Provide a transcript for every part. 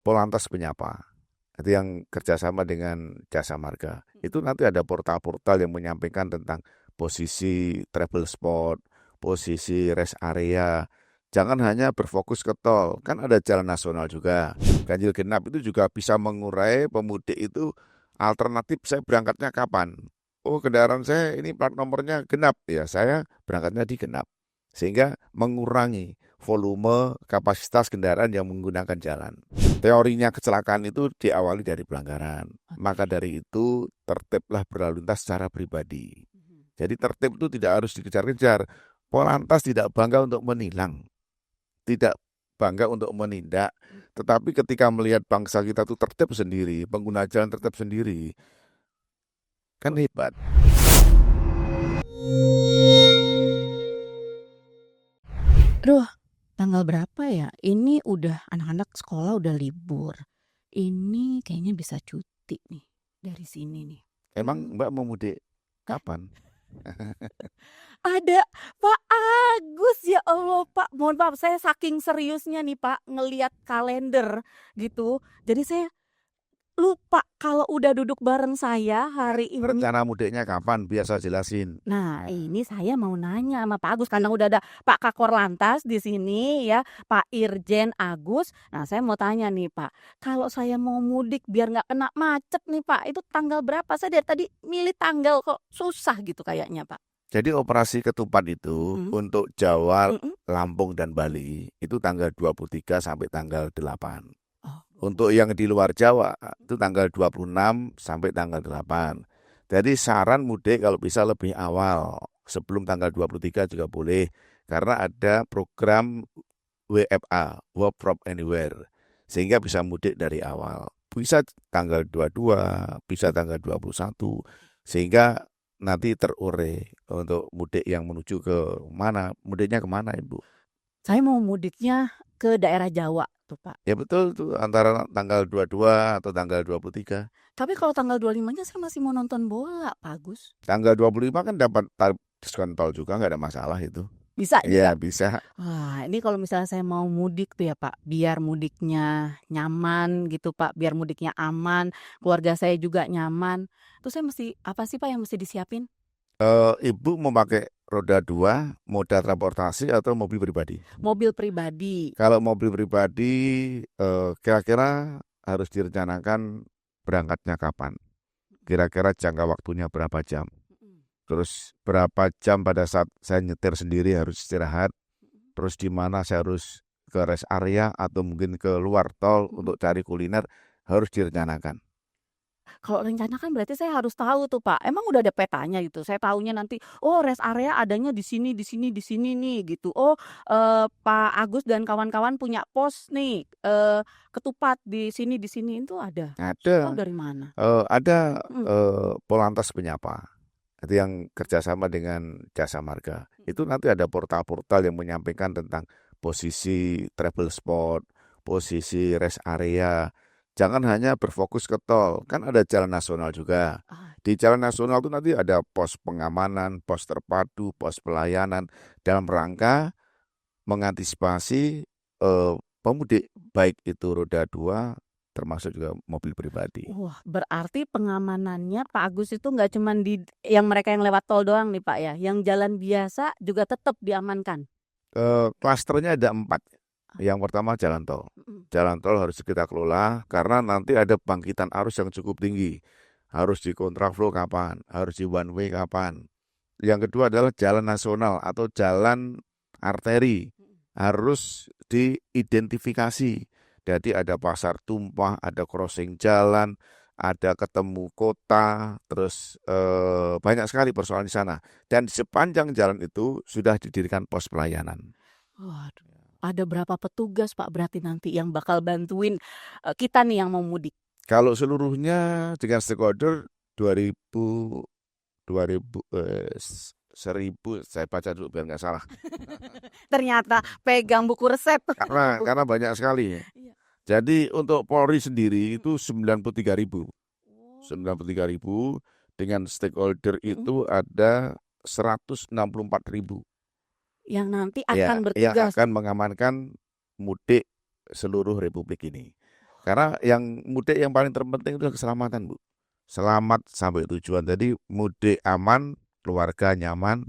Polantas Penyapa. Itu yang kerjasama dengan Jasa Marga. Itu nanti ada portal-portal yang menyampaikan tentang posisi travel spot, posisi rest area. Jangan hanya berfokus ke tol, kan ada jalan nasional juga. Ganjil genap itu juga bisa mengurai pemudik itu alternatif saya berangkatnya kapan. Oh, kendaraan saya ini plat nomornya genap, ya saya berangkatnya di genap. Sehingga mengurangi volume kapasitas kendaraan yang menggunakan jalan. Teorinya kecelakaan itu diawali dari pelanggaran. Maka Oke. dari itu tertiblah berlalu lintas secara pribadi. Mhm. Jadi tertib itu tidak harus dikejar-kejar. Polantas tidak bangga untuk menilang, tidak bangga untuk menindak. Tetapi ketika melihat bangsa kita itu tertib sendiri, pengguna jalan tertib sendiri, kan hebat. Aduh, tanggal berapa ya? Ini udah anak-anak sekolah udah libur. Ini kayaknya bisa cuti nih dari sini nih. Emang Mhm. Mbak mau mudik Hah? kapan? Ada Pak Agus, ya Allah Pak, mohon maaf saya saking seriusnya nih Pak ngelihat kalender gitu. Jadi saya lupa kalau udah duduk bareng saya hari ini. Rencana mudiknya kapan? Biasa jelasin. Nah, ini saya mau nanya sama Pak Agus karena udah ada Pak Kakor Lantas di sini ya, Pak Irjen Agus. Nah, saya mau tanya nih Pak, kalau saya mau mudik biar nggak kena macet nih Pak, itu tanggal berapa? Saya dari tadi milih tanggal kok susah gitu kayaknya Pak. Jadi operasi ketupat itu Mhm, untuk Jawa, mhm. Lampung, dan Bali itu tanggal 23 sampai tanggal 8. Oh, Untuk yang di luar Jawa itu tanggal 26 sampai tanggal 8. Jadi saran mudik kalau bisa lebih awal, sebelum tanggal 23 juga boleh. Karena ada program WFA, Work from Anywhere. Sehingga bisa mudik dari awal. Bisa tanggal 22, bisa tanggal 21. Sehingga nanti terurai untuk mudik yang menuju ke mana, mudiknya kemana Ibu? saya mau mudiknya ke daerah Jawa tuh Pak. Ya betul tuh antara tanggal 22 atau tanggal 23. Tapi kalau tanggal 25-nya saya masih mau nonton bola Pak Agus. Tanggal 25 kan dapat diskon tol juga, nggak ada masalah itu. Bisa juga? Iya bisa. Wah, ini kalau misalnya saya mau mudik tuh ya Pak, biar mudiknya nyaman gitu Pak, biar mudiknya aman, keluarga saya juga nyaman. Terus saya mesti apa sih Pak yang mesti disiapin? Ibu memakai roda 2, moda transportasi atau mobil pribadi? Mobil pribadi. Kalau mobil pribadi, kira-kira harus direncanakan berangkatnya kapan? Kira-kira jangka waktunya berapa jam? Mhm, Terus berapa jam pada saat saya nyetir sendiri harus istirahat? mhm, Terus di mana saya harus ke rest area atau mungkin ke luar tol mhm. untuk cari kuliner, harus direncanakan. Kalau rencana kan berarti saya harus tahu tuh Pak, emang udah ada petanya gitu? Saya taunya nanti, oh rest area adanya di sini di sini di sini nih gitu. Oh, Pak Agus dan kawan-kawan punya pos nih, ketupat di sini, itu ada? Saya tahu Ada, dari mana? ada Mhm, Polantas Penyapa. Itu yang kerjasama dengan Jasa Marga. mhm. Itu nanti ada portal-portal yang menyampaikan tentang posisi travel spot, posisi rest area. Jangan hanya berfokus ke tol, kan ada jalan nasional juga. Ah, Di jalan nasional itu nanti ada pos pengamanan, pos terpadu, pos pelayanan dalam rangka mengantisipasi pemudik baik itu roda 2 termasuk juga mobil pribadi. wah berarti pengamanannya Pak Agus itu nggak cuman di yang mereka yang lewat tol doang nih Pak ya, yang jalan biasa juga tetap diamankan? Klasternya ada 4. Ah, Yang pertama jalan tol. mhm, Jalan tol harus kita kelola karena nanti ada bangkitan arus yang cukup tinggi. Harus di kontraflow kapan, harus di one way kapan. Yang kedua adalah jalan nasional atau jalan arteri. mhm. Harus diidentifikasi. Jadi ada pasar tumpah, ada crossing jalan, ada ketemu kota, terus banyak sekali persoalan di sana. Dan di sepanjang jalan itu sudah didirikan pos pelayanan. Waduh, ada berapa petugas Pak berarti nanti yang bakal bantuin, kita nih yang mau mudik? Kalau seluruhnya dengan stakeholder 2000, 2000, 1000, saya baca dulu biar nggak salah. Ternyata pegang buku resep. Karena banyak sekali. Iya, Jadi untuk Polri sendiri mhm. itu 93.000. Oh, 93.000 dengan stakeholder mhm. itu ada 164.000. Yang nanti akan Ya, yang bertugas. akan mengamankan mudik seluruh republik ini. Karena yang mudik yang paling terpenting itu keselamatan, Bu. Selamat sampai tujuan. Jadi mudik aman, keluarga nyaman,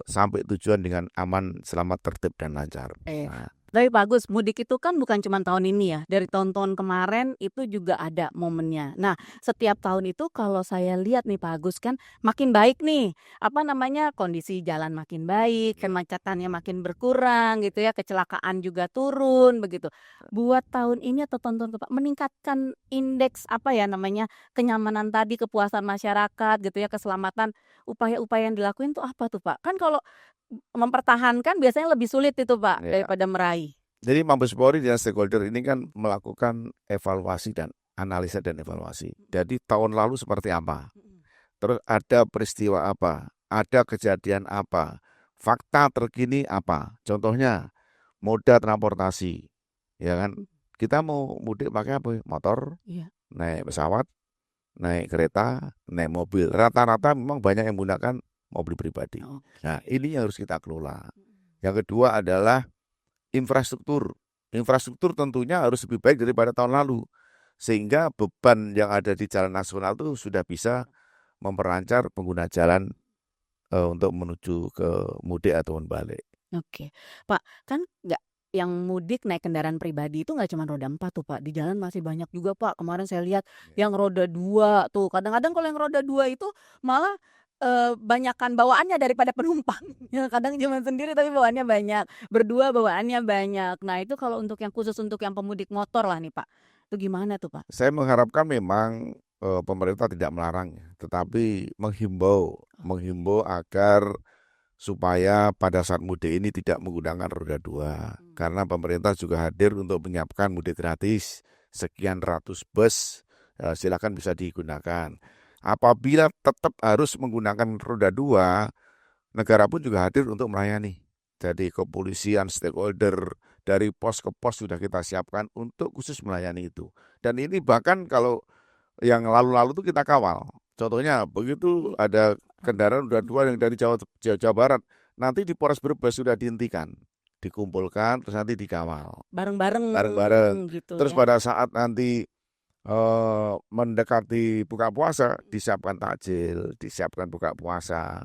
sampai tujuan dengan aman, selamat, tertib dan lancar. Eh, Nah, tapi bagus, mudik itu kan bukan cuma tahun ini ya, dari tahun-tahun kemarin itu juga ada momennya. Nah, setiap tahun itu kalau saya lihat nih Pak Agus kan makin baik nih, apa namanya, kondisi jalan makin baik, kemacetannya makin berkurang gitu ya, kecelakaan juga turun begitu. Buat tahun ini atau tahun-tahun depan meningkatkan indeks apa ya namanya, kenyamanan tadi, kepuasan masyarakat gitu ya, keselamatan, upaya-upaya yang dilakuin tuh apa tuh Pak? Kan kalau mempertahankan biasanya lebih sulit itu Pak, ya. daripada meraih. Jadi Mabes Polri dan stakeholder ini kan melakukan evaluasi dan analisa dan evaluasi. Jadi tahun lalu seperti apa? Terus ada peristiwa apa? Ada kejadian apa? Fakta terkini apa? Contohnya moda transportasi, ya kan? Kita mau mudik pakai apa? Motor, Iya. naik pesawat, naik kereta, naik mobil. Rata-rata memang banyak yang menggunakan mobil pribadi. Nah, Oke. ini yang harus kita kelola. Yang kedua adalah infrastruktur. Infrastruktur tentunya harus lebih baik daripada tahun lalu. Sehingga beban yang ada di jalan nasional itu sudah bisa memperlancar pengguna jalan untuk menuju ke mudik ataupun balik. Oke. Pak, kan nggak yang mudik naik kendaraan pribadi itu nggak cuma roda 4 tuh Pak, di jalan masih banyak juga Pak. Kemarin saya lihat yang roda 2 tuh, kadang-kadang kalau yang roda 2 itu malah, banyakan bawaannya daripada penumpang. Ya kadang cuma sendiri tapi bawaannya banyak, berdua bawaannya banyak. Nah itu kalau untuk yang khusus untuk yang pemudik motor lah nih Pak, itu gimana tuh Pak? Saya mengharapkan memang pemerintah tidak melarang, tetapi menghimbau agar supaya pada saat mudik ini tidak menggunakan roda 2. Karena pemerintah juga hadir untuk menyiapkan mudik gratis. Sekian ratus bus, silakan bisa digunakan. Apabila tetap harus menggunakan roda 2, negara pun juga hadir untuk melayani. Jadi kepolisian, stakeholder, dari pos ke pos sudah kita siapkan untuk khusus melayani itu. Dan ini bahkan kalau yang lalu-lalu itu kita kawal. Contohnya begitu ada kendaraan roda 2 yang dari Jawa Barat, nanti di Polres Brebes sudah dihentikan, dikumpulkan, terus nanti dikawal bareng-bareng. Gitu Terus ya. pada saat nanti mendekati buka puasa, disiapkan takjil, disiapkan buka puasa.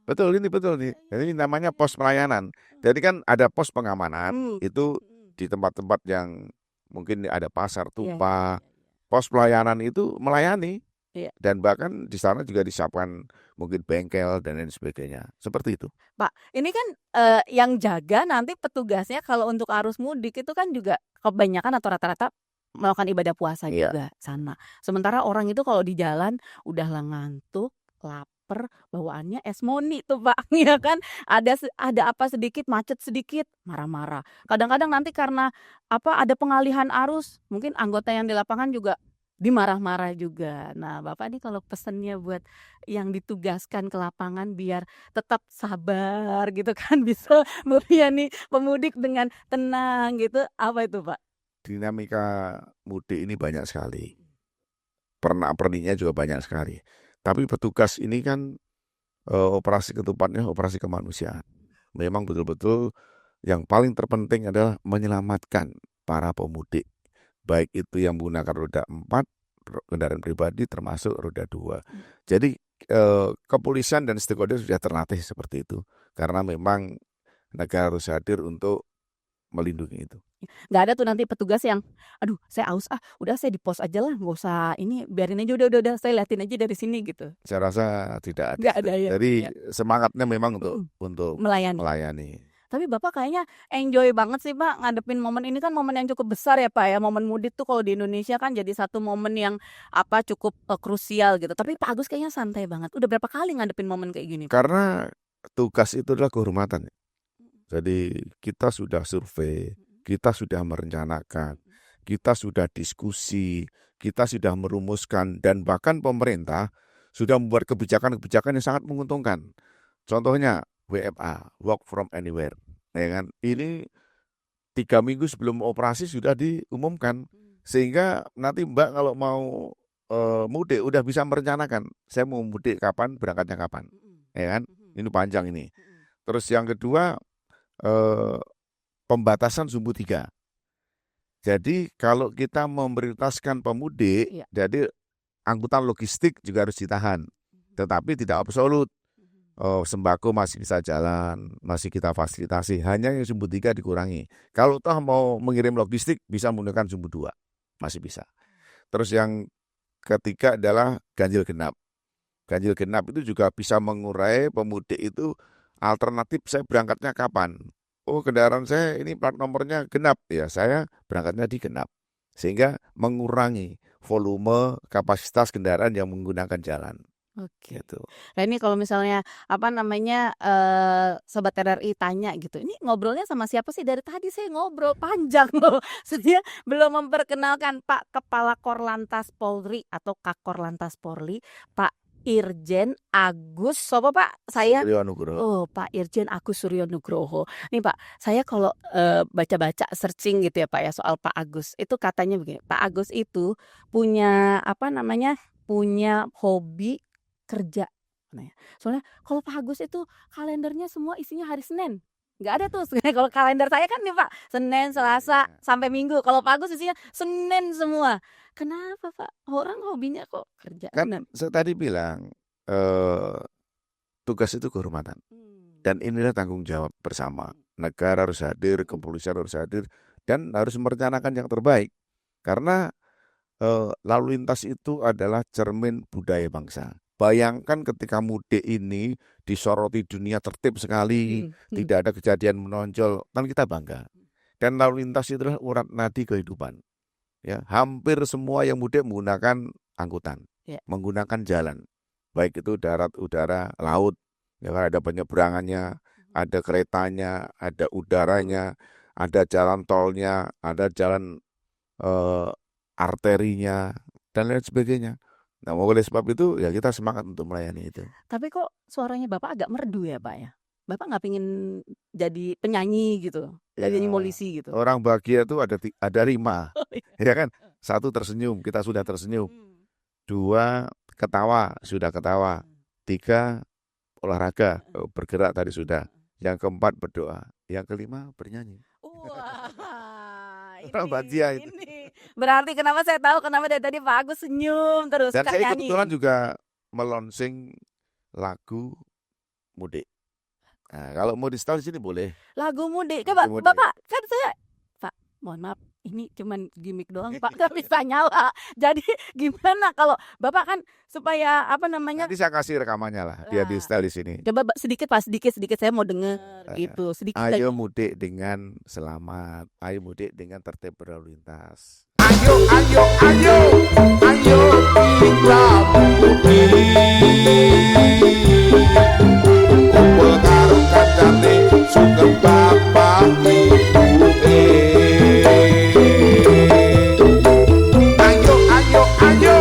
Betul nih. Jadi ini namanya pos pelayanan. Jadi kan ada pos pengamanan, itu di tempat-tempat yang mungkin ada pasar Iya. tumpah. Pos pelayanan itu melayani. Iya. Dan bahkan di sana juga disiapkan mungkin bengkel dan lain sebagainya. Seperti itu. Pak, ini kan, yang jaga nanti petugasnya kalau untuk arus mudik itu kan juga kebanyakan atau rata-rata melakukan ibadah puasa Iya. juga sana. Sementara orang itu kalau di jalan udahlah ngantuk, lapar, bawaannya es moni tuh Pak, ya kan. Ada apa sedikit, macet sedikit, marah-marah. Kadang-kadang nanti karena apa, ada pengalihan arus, mungkin anggota yang di lapangan juga dimarah-marah juga. Nah, Bapak nih kalau pesennya buat yang ditugaskan ke lapangan biar tetap sabar gitu kan, bisa melayani pemudik dengan tenang gitu, apa itu Pak? Dinamika mudik ini banyak sekali. Pernak-perniknya juga banyak sekali. Tapi petugas ini kan operasi ketupatnya operasi kemanusiaan. Memang betul-betul yang paling terpenting adalah menyelamatkan para pemudik. Baik itu yang menggunakan roda 4, kendaraan pribadi termasuk roda 2. Jadi kepolisian dan stakeholder sudah terlatih seperti itu. Karena memang negara harus hadir untuk melindungi itu. Nggak ada tuh nanti petugas yang, "Aduh saya aus udah saya di pos aja lah, nggak usah ini, biarin aja udah saya liatin aja dari sini," gitu? Saya rasa tidak ada. Nggak ada ya? Jadi Ya. semangatnya memang untuk Melayani. melayani. Tapi Bapak kayaknya enjoy banget sih Pak ngadepin momen ini, kan momen yang cukup besar ya Pak ya, momen mudik tuh kalau di Indonesia kan jadi satu momen yang apa, cukup, krusial gitu. Tapi Pak Agus kayaknya santai banget. Udah berapa kali ngadepin momen kayak gini Pak? Karena tugas itu adalah kehormatan. Jadi kita sudah survei, kita sudah merencanakan, kita sudah diskusi, kita sudah merumuskan, dan bahkan pemerintah sudah membuat kebijakan-kebijakan yang sangat menguntungkan. Contohnya WFA, Work from Anywhere. Ya kan? Ini 3 minggu sebelum operasi sudah diumumkan. Sehingga nanti Mbak kalau mau mudik udah bisa merencanakan. Saya mau mudik kapan, berangkatnya kapan. Ya kan? Ini panjang ini. Terus yang kedua, pembatasan sumbu 3. Jadi kalau kita memprioritaskan pemudik, Iya. jadi angkutan logistik juga harus ditahan, tetapi tidak absolut. Sembako masih bisa jalan, masih kita fasilitasi, hanya yang sumbu 3 dikurangi. Kalau toh mau mengirim logistik bisa menggunakan sumbu 2, masih bisa. Terus yang ketiga adalah ganjil genap. Ganjil genap itu juga bisa mengurai pemudik itu alternatif saya berangkatnya kapan. Oh, kendaraan saya ini plat nomornya genap, ya saya berangkatnya di genap. Sehingga mengurangi volume kapasitas kendaraan yang menggunakan jalan. Oke. Gitu. Nah ini kalau misalnya Sobat RRI tanya gitu, ini ngobrolnya sama siapa sih? Dari tadi saya ngobrol panjang loh. Saya belum memperkenalkan Pak Kepala Korlantas Polri atau Kakor Lantas Polri, Pak Irjen Agus. Sopo Pak? Saya Suryo Nugroho. Pak Irjen Agus Suryo Nugroho. Nih Pak, saya kalau baca-baca searching gitu ya Pak ya soal Pak Agus, itu katanya begini, Pak Agus itu punya punya hobi kerja. Nah, soalnya kalau Pak Agus itu kalendernya semua isinya hari Senin. Nggak ada tuh. Kalau kalender saya kan nih Pak, Senin, Selasa, sampai Minggu. Kalau Pak Agus isinya Senin semua. Kenapa Pak? Orang hobinya kok kerja. Kan saya tadi bilang tugas itu kehormatan. Dan inilah tanggung jawab bersama. Negara harus hadir, kepolisian harus hadir, dan harus merencanakan yang terbaik. Karena lalu lintas itu adalah cermin budaya bangsa. Bayangkan ketika mudik ini disoroti dunia tertib sekali, tidak ada kejadian menonjol, kan kita bangga. Dan lalu lintas itu adalah urat nadi kehidupan. Ya, hampir semua yang mudik menggunakan angkutan, menggunakan jalan, baik itu darat, udara, laut. Ya kan ada penyeberangannya, ada keretanya, ada udaranya, ada jalan tolnya, ada jalan arterinya, dan lain sebagainya. Nah, oleh sebab itu ya kita semangat untuk melayani itu. Tapi kok suaranya Bapak agak merdu ya Pak ya? Bapak nggak pingin jadi penyanyi gitu, jadi polisi gitu? Orang bahagia itu ada 5, ya kan? 1 tersenyum, kita sudah tersenyum. 2 ketawa, sudah ketawa. 3 olahraga, bergerak tadi sudah. Yang keempat berdoa, yang kelima bernyanyi. Wah, Orang bahagia itu. ini. Berarti kenapa saya tahu kenapa dari tadi Pak Agus senyum terus Dan suka saya nyanyi. kebetulan juga melonsing lagu mudik. Nah, kalau mau di setel di sini boleh. Lagu mudik. Coba Lagu mudik. Bapak kan saya Pak, mohon maaf, ini cuman gimmick doang Pak, nggak bisa nyala. Jadi gimana kalau Bapak kan supaya Nanti saya kasih rekamannya lah, biar di setel di sini. Coba sedikit Pak, sedikit saya mau denger gitu. Sedikit. Ayo mudik dengan selamat, ayo mudik dengan tertib berlalu lintas. Ayo, ayo, ayo, ayo kita mudik. Kumpul karo kancane sugeng bapak ibu. Ayo, ayo, ayo,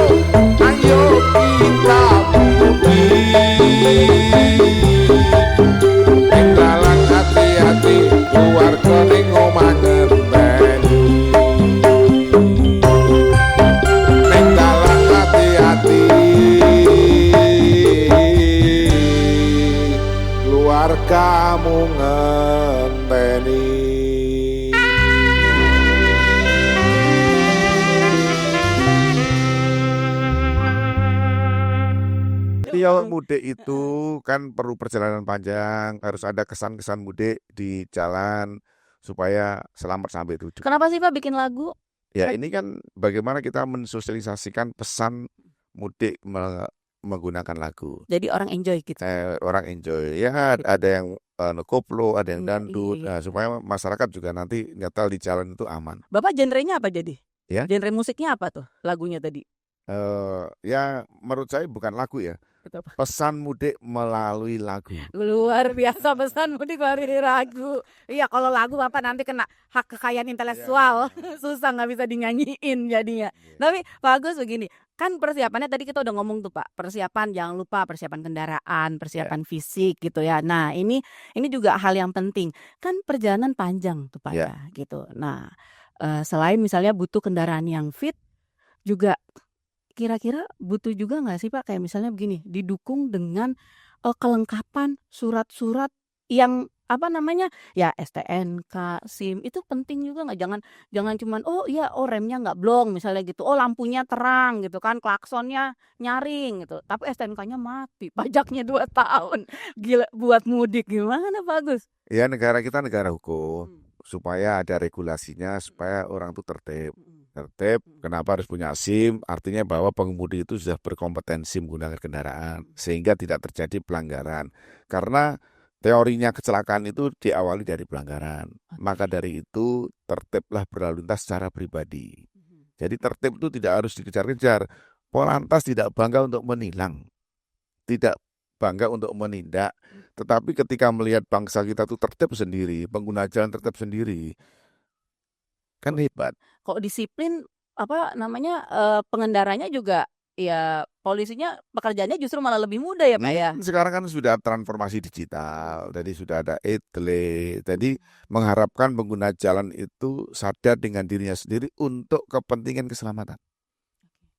ayo kita mudik. Ing dalan hati-hati keluarga ning omah ngenteni. Ning dalan hati-hati keluargamu ngenteni. Kalau mudik itu kan perlu perjalanan panjang, harus ada kesan-kesan mudik di jalan supaya selamat sampai tujuan. Kenapa sih Pak bikin lagu? Ya ini kan bagaimana kita mensosialisasikan pesan mudik menggunakan lagu. Jadi orang enjoy gitu. Orang enjoy. Ya ada yang koplo, ada yang dangdut. Iya. Nah, supaya masyarakat juga nanti nyetel di jalan itu aman. Bapak genrenya apa jadi? Ya. Genre musiknya apa tuh lagunya tadi? Ya menurut saya bukan lagu ya. Pesan mudik melalui lagu. Luar biasa pesan mudik melalui lagu. Iya kalau lagu Bapak nanti kena hak kekayaan intelektual. Susah nggak bisa dinyanyiin jadinya. Tapi Pak Agus begini, kan persiapannya tadi kita udah ngomong tuh Pak. Persiapan jangan lupa persiapan kendaraan, persiapan fisik gitu ya. Nah ini juga hal yang penting. Kan perjalanan panjang tuh Pak ya gitu. Nah selain misalnya butuh kendaraan yang fit, juga kira-kira butuh juga nggak sih Pak kayak misalnya begini, didukung dengan kelengkapan surat-surat yang apa namanya, ya STNK, SIM itu penting juga nggak? Jangan cuman, oh iya, oh remnya nggak blong misalnya gitu, oh lampunya terang gitu kan, klaksonnya nyaring gitu, tapi STNK-nya mati, pajaknya 2 tahun. Gila, buat mudik gimana Pak Agus? Ya negara kita negara hukum, Mhm, supaya ada regulasinya, supaya orang itu tertib. mhm, Tertib, mhm, kenapa harus punya SIM? Artinya bahwa pengemudi itu sudah berkompetensi menggunakan kendaraan, mhm. sehingga tidak terjadi pelanggaran. Karena teorinya kecelakaan itu diawali dari pelanggaran. Maka Oke. dari itu, tertiblah berlalu lintas secara pribadi. Mhm. Jadi tertib itu tidak harus dikejar-kejar. Polantas tidak bangga untuk menilang, tidak bangga untuk menindak, Mhm. tetapi ketika melihat bangsa kita tuh tertib sendiri, pengguna jalan tertib sendiri, kan Kok hebat. kok disiplin, apa namanya, pengendaranya juga ya polisinya pekerjaannya justru malah lebih mudah ya, Pak, ya? Sekarang kan sudah transformasi digital, jadi sudah ada etle, jadi mengharapkan pengguna jalan itu sadar dengan dirinya sendiri untuk kepentingan keselamatan.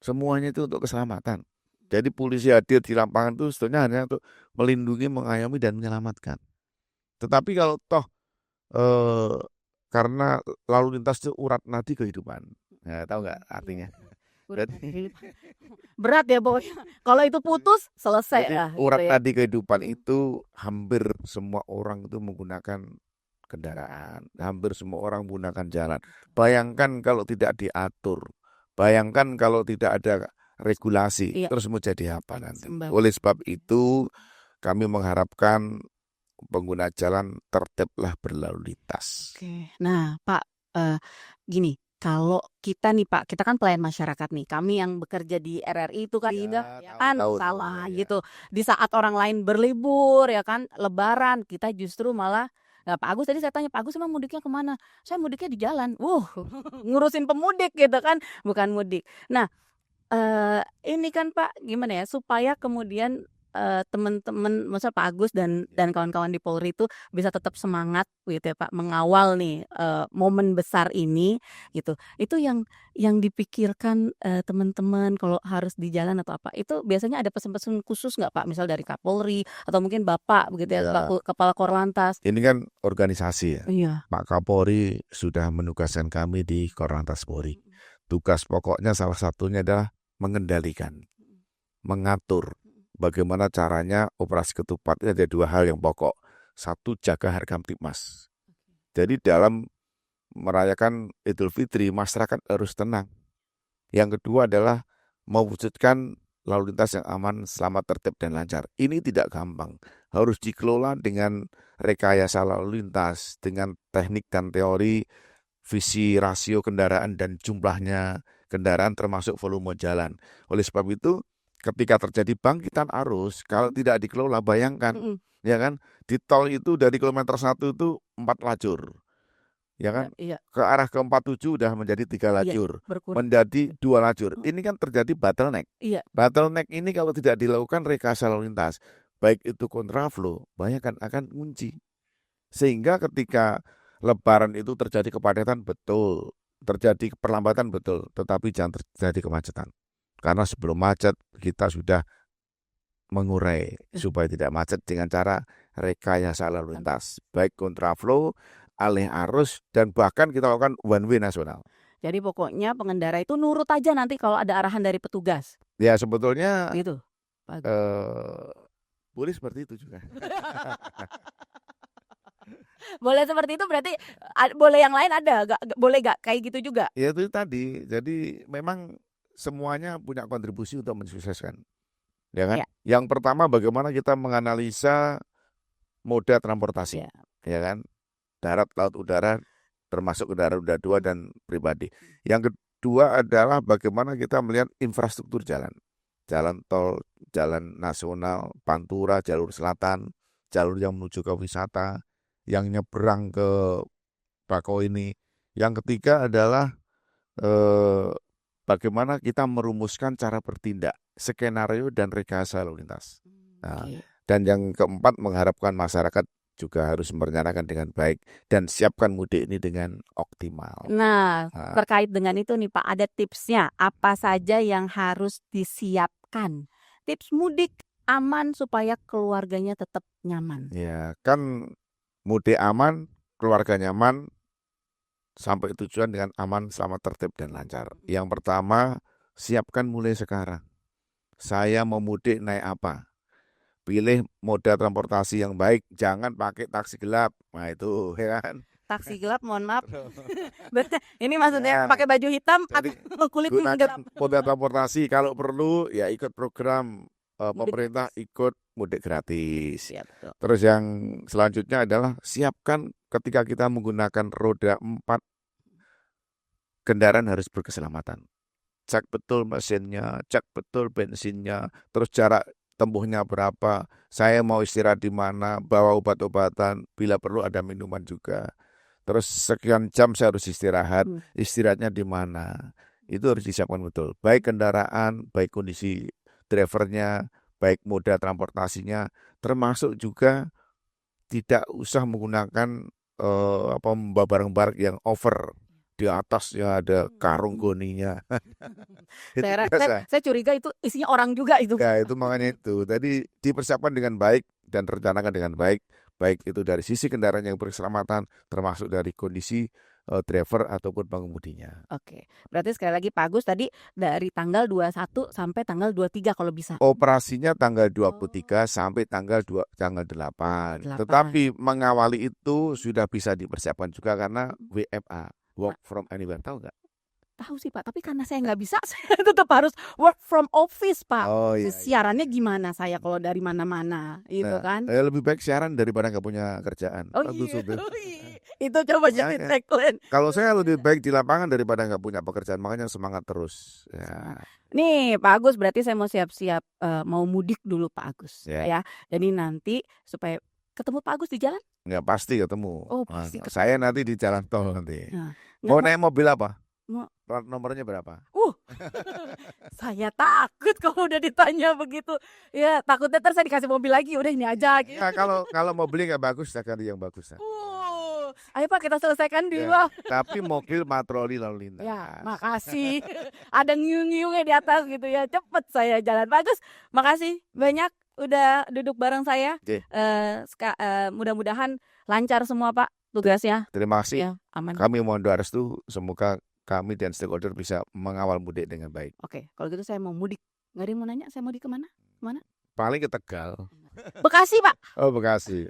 Semuanya itu untuk keselamatan. Jadi polisi hadir di lapangan itu sebetulnya hanya untuk melindungi, mengayomi, dan menyelamatkan. Tetapi kalau toh eh, karena lalu lintas itu urat nadi kehidupan. Nah, tahu nggak Iya, artinya? urat Berarti, nadi berat ya pokoknya, kalau itu putus selesai jadi lah gitu urat ya. nadi kehidupan Mhm, itu hampir semua orang itu menggunakan kendaraan, hampir semua orang menggunakan jalan. Bayangkan kalau tidak diatur, bayangkan kalau tidak ada regulasi, iya, terus mau jadi apa nanti? sembako. Oleh sebab itu, kami mengharapkan pengguna jalan tertiblah berlalu lintas. Oke. Nah, Pak, gini, kalau kita nih, Pak, kita kan pelayan masyarakat nih, kami yang bekerja di RRI itu kan Ya, ya tahu kan tahu tahu salah ya ya. gitu. Di saat orang lain berlibur ya kan, lebaran, kita justru malah nah, Pak Agus tadi saya tanya, "Pak Agus emang mudiknya kemana?" "Saya mudiknya di jalan." Ngurusin pemudik gitu kan, bukan mudik. Nah, ini kan Pak, gimana ya, supaya kemudian, teman-teman maksudnya Pak Agus dan kawan-kawan di Polri itu bisa tetap semangat gitu ya Pak, mengawal nih, momen besar ini gitu. Itu yang dipikirkan, teman-teman kalau harus di jalan atau apa, itu biasanya ada pesan-pesan khusus nggak Pak? Misal dari Kapolri atau mungkin Bapak begitu ya, Ya, Kepala Korlantas? ini kan organisasi ya. Iya. Pak Kapolri sudah menugaskan kami di Korlantas Polri. Mhm, Tugas pokoknya salah satunya adalah mengendalikan, mhm, mengatur mhm. bagaimana caranya operasi ketupat. Ini ada dua hal yang pokok. Satu, jaga harga Harkamtipmas. Jadi dalam merayakan Idul Fitri, masyarakat harus tenang. Yang kedua adalah mewujudkan lalu lintas yang aman, selamat, tertib, dan lancar. Ini tidak gampang. Harus dikelola dengan rekayasa lalu lintas, dengan teknik dan teori, visi rasio kendaraan dan jumlahnya kendaraan termasuk volume jalan. Oleh sebab itu, ketika terjadi bangkitan arus, kalau tidak dikelola, bayangkan, Mhm, ya kan, di tol itu dari kilometer 1 itu 4 lajur. Ya iya, kan, iya, ke arah ke 47 udah menjadi 3 iya, lajur, berkurang. menjadi 2 lajur. Mhm, Ini kan terjadi bottleneck. iya, Bottleneck ini kalau tidak dilakukan rekayasa lalu lintas, baik itu kontraflow, banyak kan akan kunci. Sehingga ketika lebaran itu terjadi kepadatan betul, terjadi perlambatan betul, tetapi jangan terjadi kemacetan. Karena sebelum macet kita sudah mengurai supaya tidak macet dengan cara rekayasa lalu lintas, baik kontraflow, alih arus, dan bahkan kita lakukan one way nasional. jadi pokoknya pengendara itu nurut aja nanti kalau ada arahan dari petugas, Ya sebetulnya gitu, Pak Agus? eh, boleh seperti itu juga. Boleh seperti itu berarti, boleh yang lain ada boleh nggak kayak gitu juga? Ya itu tadi, jadi memang semuanya punya kontribusi untuk mensukseskan, ya kan? Ya, Yang pertama bagaimana kita menganalisa moda transportasi, iya. ya kan? Darat, laut, udara, termasuk kendaraan roda 2 dan pribadi. Yang kedua adalah bagaimana kita melihat infrastruktur jalan. Jalan tol, jalan nasional, pantura, jalur selatan, jalur yang menuju ke wisata, yang nyebrang ke Bakauheni. Yang ketiga adalah eh, bagaimana kita merumuskan cara bertindak, skenario dan rekayasa lalu lintas. Nah, Oke. dan yang keempat mengharapkan masyarakat juga harus merencanakan dengan baik dan siapkan mudik ini dengan optimal. Nah, Nah, terkait dengan itu nih Pak, ada tipsnya, apa saja yang harus disiapkan? Tips mudik aman supaya keluarganya tetap nyaman. ya kan mudik aman, keluarga nyaman, sampai tujuan dengan aman, selamat, tertib, dan lancar. Yang pertama, siapkan mulai sekarang. Saya mau mudik naik apa? Pilih moda transportasi yang baik, jangan pakai taksi gelap. Nah itu ya kan. Taksi gelap, mohon maaf. Ini maksudnya Ya, pakai baju hitam jadi atau kulit gelap? gunakan moda transportasi. Kalau perlu ya ikut program Mudik pemerintah, gratis. ikut mudik gratis. Ya, betul. Terus yang selanjutnya adalah siapkan ketika kita menggunakan roda 4, kendaraan harus berkeselamatan. Cek betul mesinnya, cek betul bensinnya, terus jarak tempuhnya berapa, saya mau istirahat di mana, bawa obat-obatan, bila perlu ada minuman juga. Terus sekian jam saya harus istirahat, istirahatnya di mana. Itu harus disiapkan betul. Baik kendaraan, baik kondisi drivernya, baik moda transportasinya, termasuk juga tidak usah menggunakan membawa barang-barang yang over. Di atasnya ada karung goninya. Itu biasa. Saya curiga itu isinya orang juga itu. Ya, itu makanya itu. Tadi dipersiapkan dengan baik dan rencanakan dengan baik. Baik itu dari sisi kendaraan yang berkeselamatan, termasuk dari kondisi driver ataupun pengemudinya. Oke, berarti sekali lagi Pak Agus tadi dari tanggal 21 sampai tanggal 23 kalau bisa. Operasinya tanggal 23 sampai tanggal 8. Tetapi mengawali itu sudah bisa dipersiapkan juga karena WFA. Work from anywhere, tahu nggak? Tahu sih Pak, tapi karena saya nggak bisa, saya tetap harus work from office Pak. Oh iya. Siarannya gimana saya kalau dari mana-mana, gitu kan? Lebih baik siaran daripada nggak punya kerjaan. Oh Bagus, iya, Ubed. itu coba jadi Makanya. tagline. Kalau saya lebih baik di lapangan daripada nggak punya pekerjaan, makanya semangat terus. Ya. Nih Pak Agus, berarti saya mau siap-siap mau mudik dulu Pak Agus, Ya. ya. Jadi nanti supaya ketemu Pak Agus di jalan. Nggak pasti ketemu. Oh, pasti ketemu. Saya nanti di jalan tol nanti. Nah, Mau naik mobil apa? Mau- Plat nomornya berapa? Saya takut kalau udah ditanya begitu. Ya takutnya ntar saya dikasih mobil lagi, udah ini aja. Gitu. Ya, kalau mobilnya nggak bagus, saya ganti yang bagus. Ayo Pak, kita selesaikan di Ya, bawah. tapi mobil patroli lalu lintas. Ya, makasih. Ada ngiung-ngiungnya di atas gitu ya. Cepet saya jalan. Bagus. Makasih banyak udah duduk bareng saya. Oke. Mudah-mudahan lancar semua Pak tugasnya. Terima kasih. Ya, aman. Kami mohon doa restu, semoga kami dan stakeholder bisa mengawal mudik dengan baik. Oke, kalau gitu saya mau mudik. Nggak ada yang mau nanya, saya mau mudik kemana? Paling ke Tegal. Bekasi Pak. Oh, Bekasi.